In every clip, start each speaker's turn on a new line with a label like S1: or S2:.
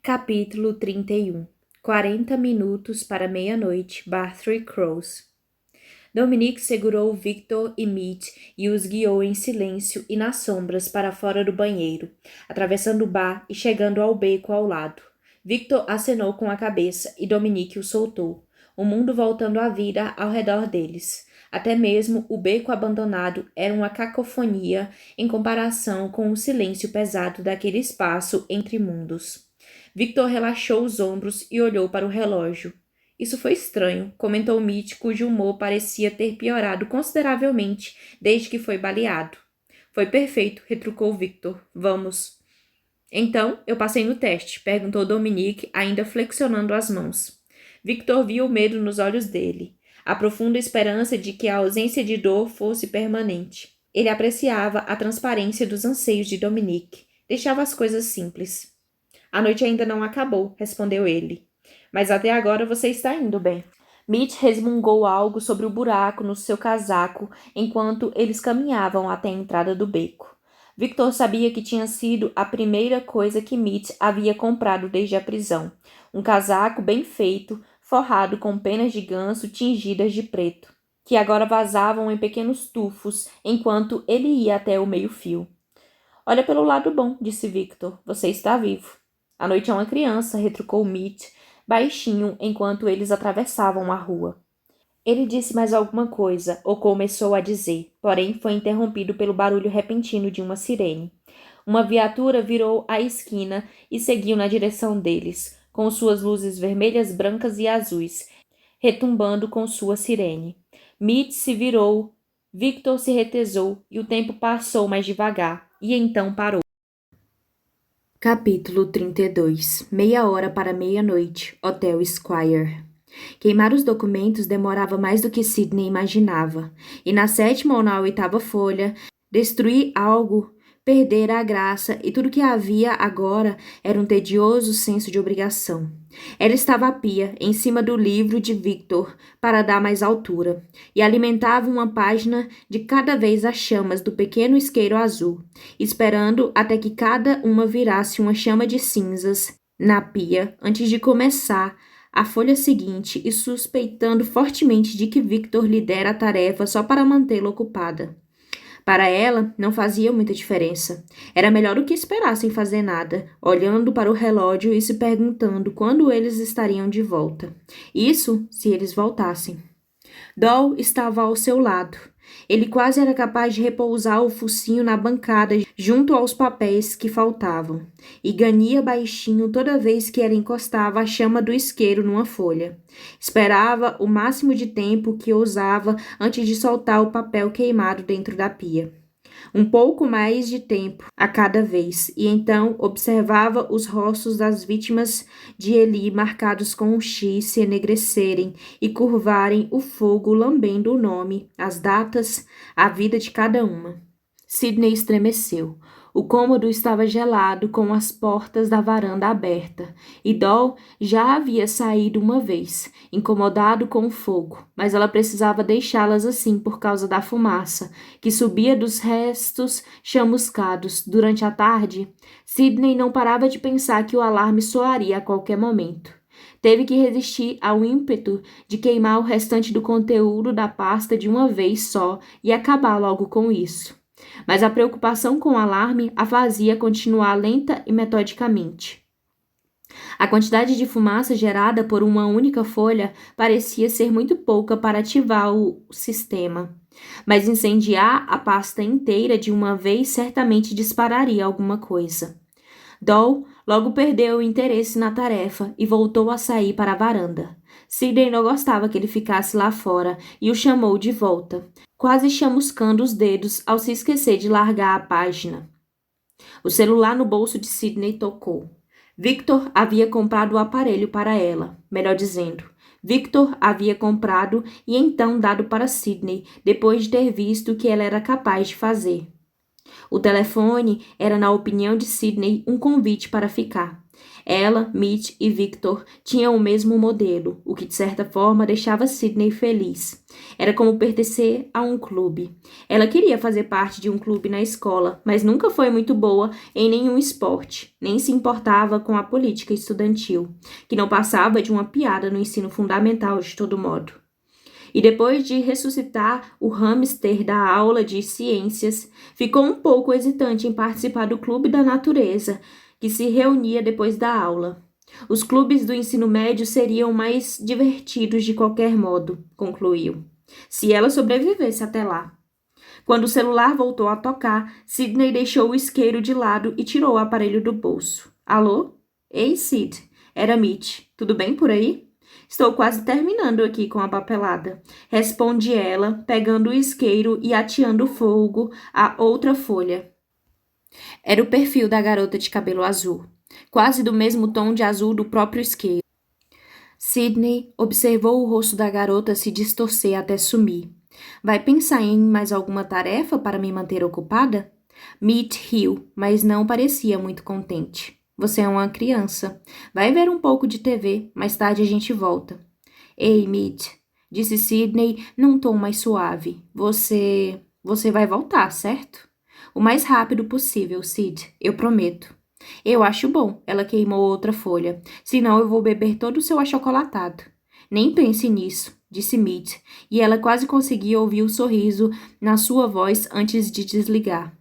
S1: Capítulo 31. 40 minutos para meia-noite, Bartry Cross. Dominique segurou Victor e Mitch e os guiou em silêncio e nas sombras para fora do banheiro, atravessando o bar e chegando ao beco ao lado. Victor acenou com a cabeça e Dominique o soltou, o mundo voltando à vida ao redor deles. Até mesmo o beco abandonado era uma cacofonia em comparação com o silêncio pesado daquele espaço entre mundos. Victor relaxou os ombros e olhou para o relógio. Isso foi estranho, comentou Mitch, cujo humor parecia ter piorado consideravelmente desde que foi baleado. Foi perfeito, retrucou Victor. Vamos. Então, eu passei no teste, perguntou Dominique, ainda flexionando as mãos. Victor viu o medo nos olhos dele, a profunda esperança de que a ausência de dor fosse permanente. Ele apreciava a transparência dos anseios de Dominique. Deixava as coisas simples. A noite ainda não acabou, respondeu ele. Mas até agora você está indo bem. Mitch resmungou algo sobre o buraco no seu casaco enquanto eles caminhavam até a entrada do beco. Victor sabia que tinha sido a primeira coisa que Mitch havia comprado desde a prisão. Um casaco bem feito, forrado com penas de ganso tingidas de preto, que agora vazavam em pequenos tufos enquanto ele ia até o meio-fio. Olha pelo lado bom, disse Victor. Você está vivo. A noite é uma criança, retrucou Mitch, baixinho, enquanto eles atravessavam a rua. Ele disse mais alguma coisa, ou começou a dizer, porém foi interrompido pelo barulho repentino de uma sirene. Uma viatura virou à esquina e seguiu na direção deles, com suas luzes vermelhas, brancas e azuis, retumbando com sua sirene. Mitch se virou, Victor se retesou e o tempo passou mais devagar, e então parou. Capítulo 32. Meia hora para meia-noite. Hotel Squire. Queimar os documentos demorava mais do que Sidney imaginava, e na 7ª ou na 8ª folha, destruir algo perdera a graça e tudo que havia agora era um tedioso senso de obrigação. Ela estava à pia, em cima do livro de Victor, para dar mais altura, e alimentava uma página de cada vez as chamas do pequeno isqueiro azul, esperando até que cada uma virasse uma chama de cinzas na pia antes de começar a folha seguinte e suspeitando fortemente de que Victor lhe dera a tarefa só para mantê-la ocupada. Para ela, não fazia muita diferença. Era melhor do que esperar sem fazer nada, olhando para o relógio e se perguntando quando eles estariam de volta. Isso, se eles voltassem. Doll estava ao seu lado. Ele quase era capaz de repousar o focinho na bancada junto aos papéis que faltavam, e ganhia baixinho toda vez que ela encostava a chama do isqueiro numa folha. Esperava o máximo de tempo que ousava antes de soltar o papel queimado dentro da pia. Um pouco mais de tempo a cada vez, e então observava os rostos das vítimas de Eli marcados com um X se enegrecerem e curvarem o fogo, lambendo o nome, as datas, a vida de cada uma. Sidney estremeceu. O cômodo estava gelado, com as portas da varanda aberta, e Doll já havia saído uma vez, incomodado com o fogo, mas ela precisava deixá-las assim por causa da fumaça, que subia dos restos chamuscados. Durante a tarde, Sidney não parava de pensar que o alarme soaria a qualquer momento. Teve que resistir ao ímpeto de queimar o restante do conteúdo da pasta de uma vez só e acabar logo com isso. Mas a preocupação com o alarme a fazia continuar lenta e metodicamente. A quantidade de fumaça gerada por uma única folha parecia ser muito pouca para ativar o sistema, mas incendiar a pasta inteira de uma vez certamente dispararia alguma coisa. Doll logo perdeu o interesse na tarefa e voltou a sair para a varanda. Sidney não gostava que ele ficasse lá fora e o chamou de volta, quase chamuscando os dedos ao se esquecer de largar a página. O celular no bolso de Sidney tocou. Victor havia comprado o aparelho para ela, melhor dizendo, Victor havia comprado e então dado para Sidney, depois de ter visto o que ela era capaz de fazer. O telefone era, na opinião de Sidney, um convite para ficar. Ela, Mitch e Victor tinham o mesmo modelo, o que de certa forma deixava Sydney feliz. Era como pertencer a um clube. Ela queria fazer parte de um clube na escola, mas nunca foi muito boa em nenhum esporte, nem se importava com a política estudantil, que não passava de uma piada no ensino fundamental de todo modo. E depois de ressuscitar o hamster da aula de ciências, ficou um pouco hesitante em participar do clube da natureza, que se reunia depois da aula. Os clubes do ensino médio seriam mais divertidos de qualquer modo, concluiu, se ela sobrevivesse até lá. Quando o celular voltou a tocar, Sydney deixou o isqueiro de lado e tirou o aparelho do bolso. Alô? Ei, Sid. Era Mitch. Tudo bem por aí? Estou quase terminando aqui com a papelada. Responde ela, pegando o isqueiro e ateando fogo a outra folha. Era o perfil da garota de cabelo azul, quase do mesmo tom de azul do próprio isqueiro. Sydney observou o rosto da garota se distorcer até sumir. Vai pensar em mais alguma tarefa para me manter ocupada? Mitch riu, mas não parecia muito contente. Você é uma criança. Vai ver um pouco de TV, mais tarde a gente volta. Ei, Mitch, disse Sydney num tom mais suave. Você vai voltar, certo? O mais rápido possível, Sid, eu prometo. Eu acho bom, ela queimou outra folha. Senão eu vou beber todo o seu achocolatado. Nem pense nisso, disse Mitch, e ela quase conseguia ouvir o sorriso na sua voz antes de desligar.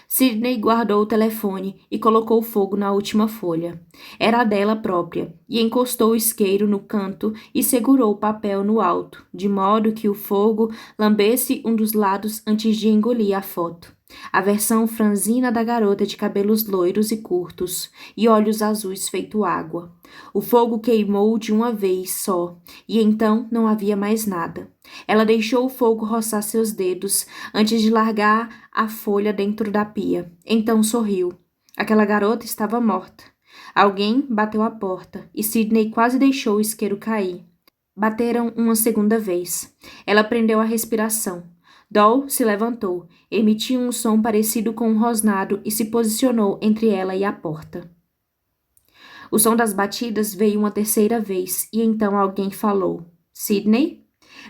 S1: Sydney guardou o telefone e colocou fogo na última folha. Era a dela própria, e encostou o isqueiro no canto e segurou o papel no alto, de modo que o fogo lambesse um dos lados antes de engolir a foto. A versão franzina da garota de cabelos loiros e curtos, e olhos azuis feito água. O fogo queimou de uma vez só, e então não havia mais nada. Ela deixou o fogo roçar seus dedos antes de largar a folha dentro da pia. Então sorriu. Aquela garota estava morta. Alguém bateu à porta, e Sydney quase deixou o isqueiro cair. Bateram uma segunda vez. Ela prendeu a respiração. Doll se levantou, emitiu um som parecido com um rosnado e se posicionou entre ela e a porta. O som das batidas veio uma terceira vez, e então alguém falou. Sydney?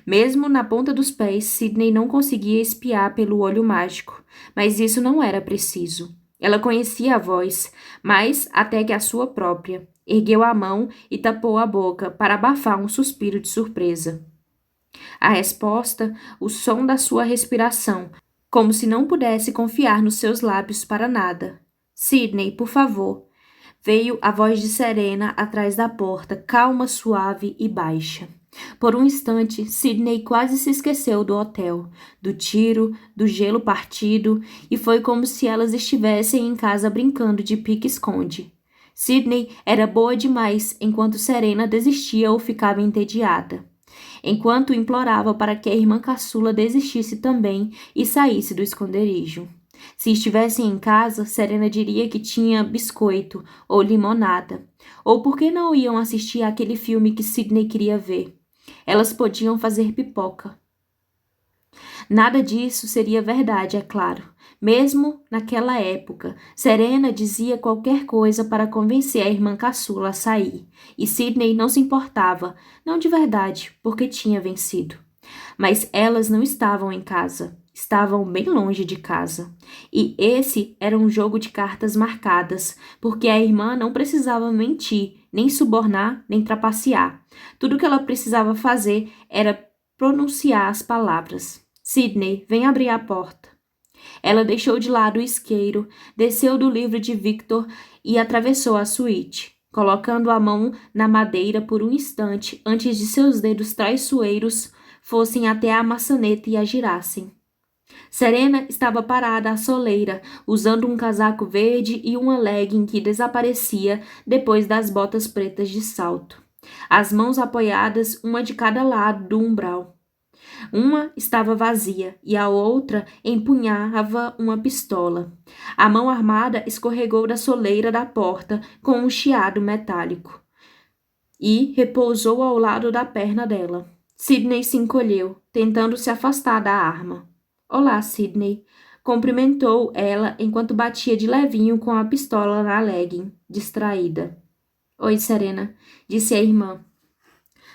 S1: Mesmo na ponta dos pés, Sydney não conseguia espiar pelo olho mágico, mas isso não era preciso. Ela conhecia a voz, mais até que a sua própria. Ergueu a mão e tapou a boca para abafar um suspiro de surpresa. A resposta, o som da sua respiração, como se não pudesse confiar nos seus lábios para nada. Sydney, por favor. Veio a voz de Serena atrás da porta, calma, suave e baixa. Por um instante, Sydney quase se esqueceu do hotel, do tiro, do gelo partido, e foi como se elas estivessem em casa brincando de pique-esconde. Sydney era boa demais enquanto Serena desistia ou ficava entediada. Enquanto implorava para que a irmã caçula desistisse também e saísse do esconderijo. Se estivessem em casa, Serena diria que tinha biscoito ou limonada. Ou por que não iam assistir àquele filme que Sydney queria ver? Elas podiam fazer pipoca. Nada disso seria verdade, é claro. Mesmo naquela época, Serena dizia qualquer coisa para convencer a irmã caçula a sair, e Sydney não se importava, não de verdade, porque tinha vencido. Mas elas não estavam em casa, estavam bem longe de casa. E esse era um jogo de cartas marcadas, porque a irmã não precisava mentir, nem subornar, nem trapacear. Tudo o que ela precisava fazer era pronunciar as palavras. Sydney, vem abrir a porta. Ela deixou de lado o isqueiro, desceu do livro de Victor e atravessou a suíte, colocando a mão na madeira por um instante antes de seus dedos traiçoeiros fossem até a maçaneta e a girassem. Serena estava parada à soleira, usando um casaco verde e uma legging que desaparecia depois das botas pretas de salto. As mãos apoiadas, uma de cada lado do umbral. Uma estava vazia e a outra empunhava uma pistola. A mão armada escorregou da soleira da porta com um chiado metálico e repousou ao lado da perna dela. Sydney se encolheu, tentando se afastar da arma. Olá, Sydney, cumprimentou ela enquanto batia de levinho com a pistola na legging, distraída. Oi, Serena, disse a irmã.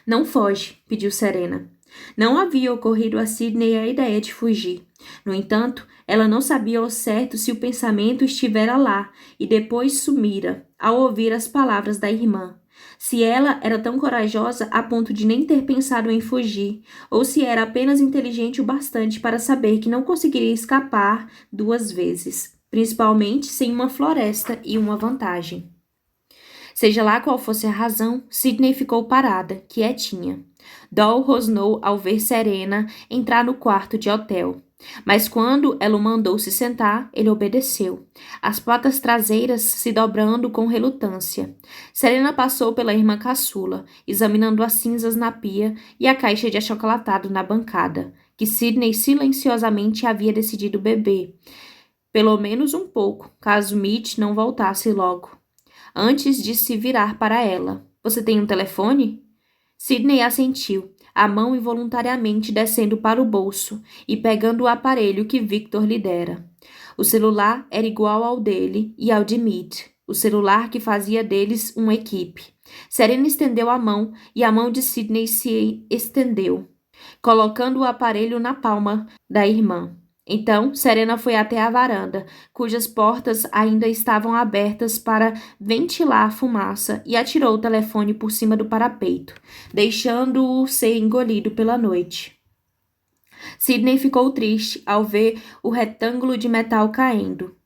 S1: Não foge, pediu Serena. Não havia ocorrido a Sidney a ideia de fugir. No entanto, ela não sabia ao certo se o pensamento estivera lá e depois sumira, ao ouvir as palavras da irmã. Se ela era tão corajosa a ponto de nem ter pensado em fugir, ou se era apenas inteligente o bastante para saber que não conseguiria escapar 2 vezes, principalmente sem uma floresta e uma vantagem. Seja lá qual fosse a razão, Sidney ficou parada, quietinha. Doll rosnou ao ver Serena entrar no quarto de hotel. Mas quando ela o mandou se sentar, ele obedeceu, as patas traseiras se dobrando com relutância. Serena passou pela irmã caçula, examinando as cinzas na pia e a caixa de achocolatado na bancada, que Sidney silenciosamente havia decidido beber. Pelo menos um pouco, caso Mitch não voltasse logo. Antes de se virar para ela. Você tem um telefone? Sidney assentiu, a mão involuntariamente descendo para o bolso e pegando o aparelho que Victor lhe dera. O celular era igual ao dele e ao de Mitch, o celular que fazia deles uma equipe. Serena estendeu a mão e a mão de Sidney se estendeu, colocando o aparelho na palma da irmã. Então, Serena foi até a varanda, cujas portas ainda estavam abertas para ventilar a fumaça, e atirou o telefone por cima do parapeito, deixando-o ser engolido pela noite. Sidney ficou triste ao ver o retângulo de metal caindo.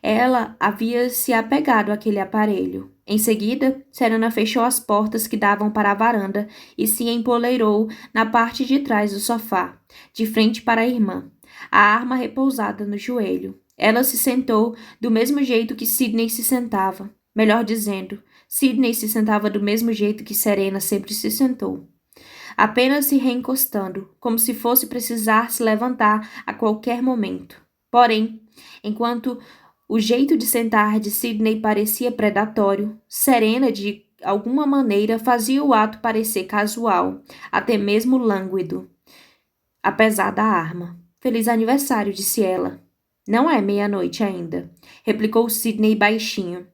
S1: Ela havia se apegado àquele aparelho. Em seguida, Serena fechou as portas que davam para a varanda e se empoleirou na parte de trás do sofá, de frente para a irmã, a arma repousada no joelho. Ela se sentou do mesmo jeito que Sidney se sentava. Melhor dizendo, Sidney se sentava do mesmo jeito que Serena sempre se sentou, apenas se reencostando, como se fosse precisar se levantar a qualquer momento. Porém, enquanto o jeito de sentar de Sidney parecia predatório, Serena, de alguma maneira, fazia o ato parecer casual, até mesmo lânguido, apesar da arma. Feliz aniversário, disse ela. Não é meia-noite ainda, replicou Sidney baixinho.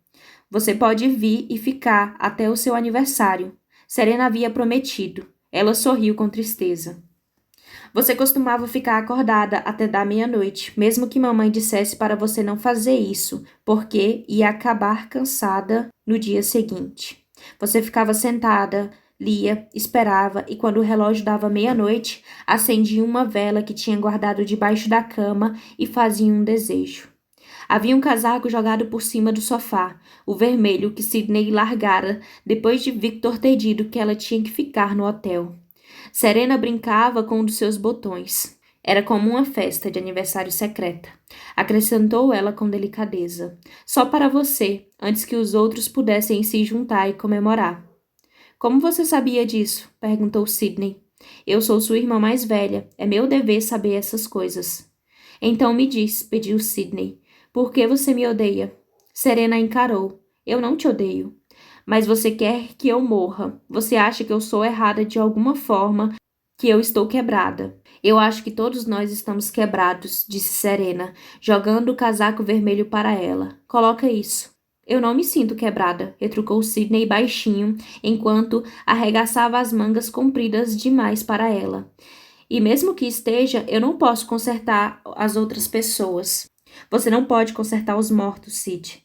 S1: Você pode vir e ficar até o seu aniversário. Serena havia prometido. Ela sorriu com tristeza. Você costumava ficar acordada até da meia-noite, mesmo que mamãe dissesse para você não fazer isso, porque ia acabar cansada no dia seguinte. Você ficava sentada, lia, esperava e quando o relógio dava meia-noite, acendia uma vela que tinha guardado debaixo da cama e fazia um desejo. Havia um casaco jogado por cima do sofá, o vermelho que Sidney largara depois de Victor ter dito que ela tinha que ficar no hotel. Serena brincava com um dos seus botões. Era como uma festa de aniversário secreta. Acrescentou ela com delicadeza. Só para você, antes que os outros pudessem se juntar e comemorar. Como você sabia disso? Perguntou Sidney. Eu sou sua irmã mais velha. É meu dever saber essas coisas. Então me diz, pediu Sidney. Por que você me odeia? Serena encarou. Eu não te odeio. Mas você quer que eu morra. Você acha que eu sou errada de alguma forma, que eu estou quebrada. Eu acho que todos nós estamos quebrados, disse Serena, jogando o casaco vermelho para ela. Coloca isso. Eu não me sinto quebrada, retrucou Sidney baixinho, enquanto arregaçava as mangas compridas demais para ela. E mesmo que esteja, eu não posso consertar as outras pessoas. Você não pode consertar os mortos, Sid.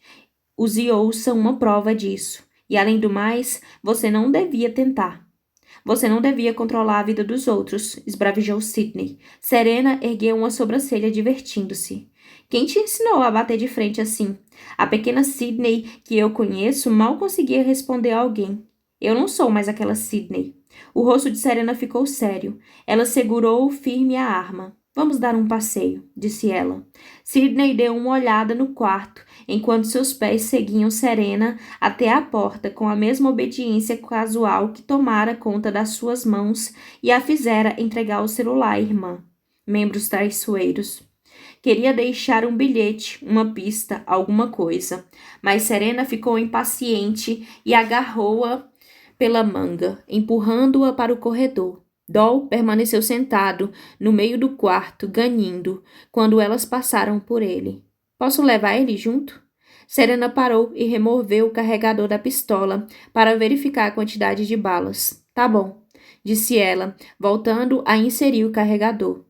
S1: Os Ious são uma prova disso. E além do mais, você não devia tentar. Você não devia controlar a vida dos outros, esbravejou Sidney. Serena ergueu uma sobrancelha divertindo-se. Quem te ensinou a bater de frente assim? A pequena Sidney que eu conheço mal conseguia responder a alguém. Eu não sou mais aquela Sidney. O rosto de Serena ficou sério. Ela segurou firme a arma. Vamos dar um passeio, disse ela. Sidney deu uma olhada no quarto, enquanto seus pés seguiam Serena até a porta com a mesma obediência casual que tomara conta das suas mãos e a fizera entregar o celular à irmã. Membros traiçoeiros. Queria deixar um bilhete, uma pista, alguma coisa, mas Serena ficou impaciente e agarrou-a pela manga, empurrando-a para o corredor. Doll permaneceu sentado no meio do quarto, ganindo, quando elas passaram por ele. Posso levar ele junto? Serena parou e removeu o carregador da pistola para verificar a quantidade de balas. Tá bom, disse ela, voltando a inserir o carregador.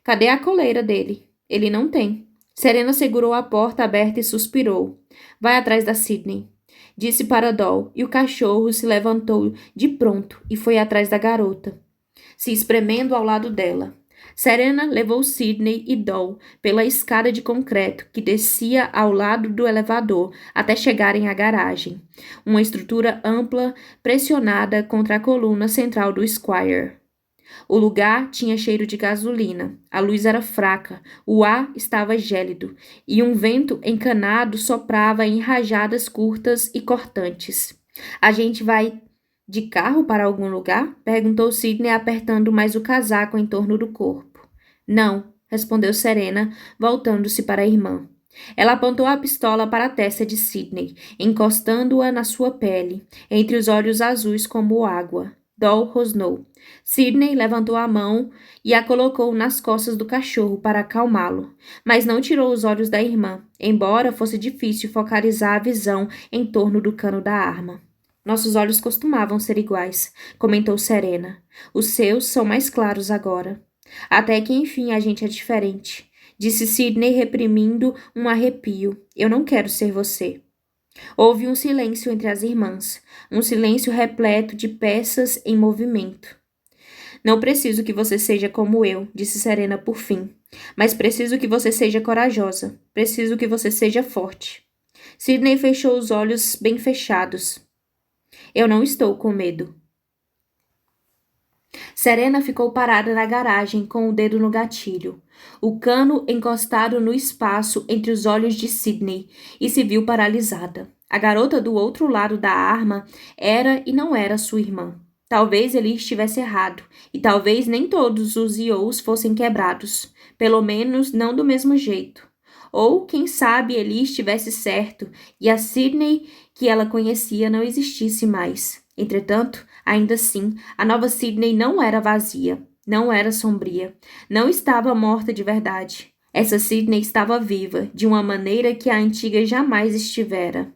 S1: Cadê a coleira dele? Ele não tem. Serena segurou a porta aberta e suspirou. Vai atrás da Sydney, disse para Doll, e o cachorro se levantou de pronto e foi atrás da garota, se espremendo ao lado dela. Serena levou Sydney e Doll pela escada de concreto que descia ao lado do elevador até chegarem à garagem, uma estrutura ampla pressionada contra a coluna central do Squire. O lugar tinha cheiro de gasolina, a luz era fraca, o ar estava gélido e um vento encanado soprava em rajadas curtas e cortantes. A gente vai de carro para algum lugar? Perguntou Sydney, apertando mais o casaco em torno do corpo. Não, respondeu Serena, voltando-se para a irmã. Ela apontou a pistola para a testa de Sydney, encostando-a na sua pele, entre os olhos azuis como água. Doll rosnou. Sydney levantou a mão e a colocou nas costas do cachorro para acalmá-lo, mas não tirou os olhos da irmã, embora fosse difícil focalizar a visão em torno do cano da arma. Nossos olhos costumavam ser iguais, comentou Serena. Os seus são mais claros agora. Até que enfim a gente é diferente, disse Sydney, reprimindo um arrepio. Eu não quero ser você. Houve um silêncio entre as irmãs, um silêncio repleto de peças em movimento. Não preciso que você seja como eu, disse Serena por fim, mas preciso que você seja corajosa, preciso que você seja forte. Sydney fechou os olhos bem fechados. Eu não estou com medo. Serena ficou parada na garagem com o dedo no gatilho, o cano encostado no espaço entre os olhos de Sydney, e se viu paralisada. A garota do outro lado da arma era e não era sua irmã. Talvez ele estivesse errado, e talvez nem todos os IOs fossem quebrados, pelo menos não do mesmo jeito. Ou, quem sabe, ele estivesse certo e a Sydney que ela conhecia não existisse mais. Entretanto, ainda assim, a nova Sydney não era vazia, não era sombria, não estava morta de verdade. Essa Sydney estava viva, de uma maneira que a antiga jamais estivera.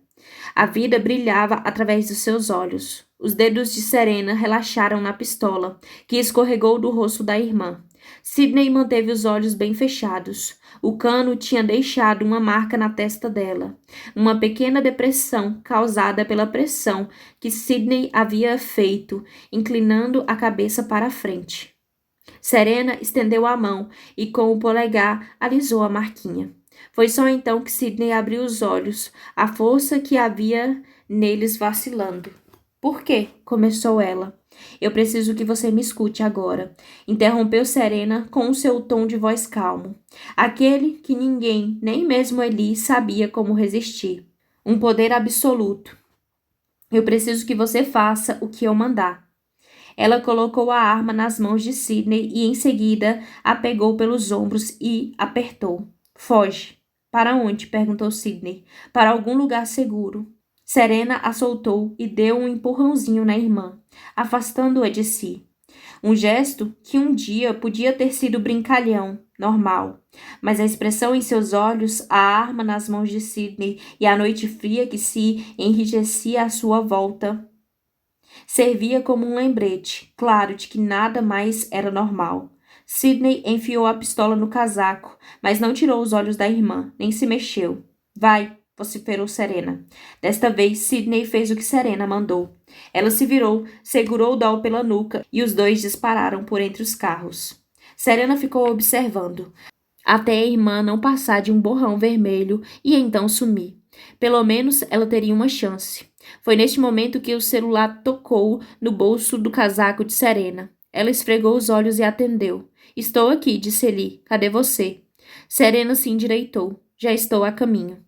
S1: A vida brilhava através dos seus olhos. Os dedos de Serena relaxaram na pistola, que escorregou do rosto da irmã. Sydney manteve os olhos bem fechados. O cano tinha deixado uma marca na testa dela, uma pequena depressão causada pela pressão que Sydney havia feito, inclinando a cabeça para a frente. Serena estendeu a mão e com o polegar alisou a marquinha. Foi só então que Sydney abriu os olhos, a força que havia neles vacilando. Por quê? Começou ela. Eu preciso que você me escute agora, interrompeu Serena com o seu tom de voz calmo. Aquele que ninguém, nem mesmo Eli, sabia como resistir. Um poder absoluto. Eu preciso que você faça o que eu mandar. Ela colocou a arma nas mãos de Sydney e em seguida a pegou pelos ombros e apertou. Foge. Para onde? Perguntou Sydney. Para algum lugar seguro. Serena a soltou e deu um empurrãozinho na irmã, afastando-a de si. Um gesto que um dia podia ter sido brincalhão, normal, mas a expressão em seus olhos, a arma nas mãos de Sydney e a noite fria que se enrijecia à sua volta, servia como um lembrete, claro, de que nada mais era normal. Sydney enfiou a pistola no casaco, mas não tirou os olhos da irmã, nem se mexeu. Vai, vociferou Serena. Desta vez, Sydney fez o que Serena mandou. Ela se virou, segurou Doll pela nuca e os dois dispararam por entre os carros. Serena ficou observando, até a irmã não passar de um borrão vermelho e então sumir. Pelo menos ela teria uma chance. Foi neste momento que o celular tocou no bolso do casaco de Serena. Ela esfregou os olhos e atendeu. Estou aqui, disse Eli. Cadê você? Serena se endireitou. Já estou a caminho.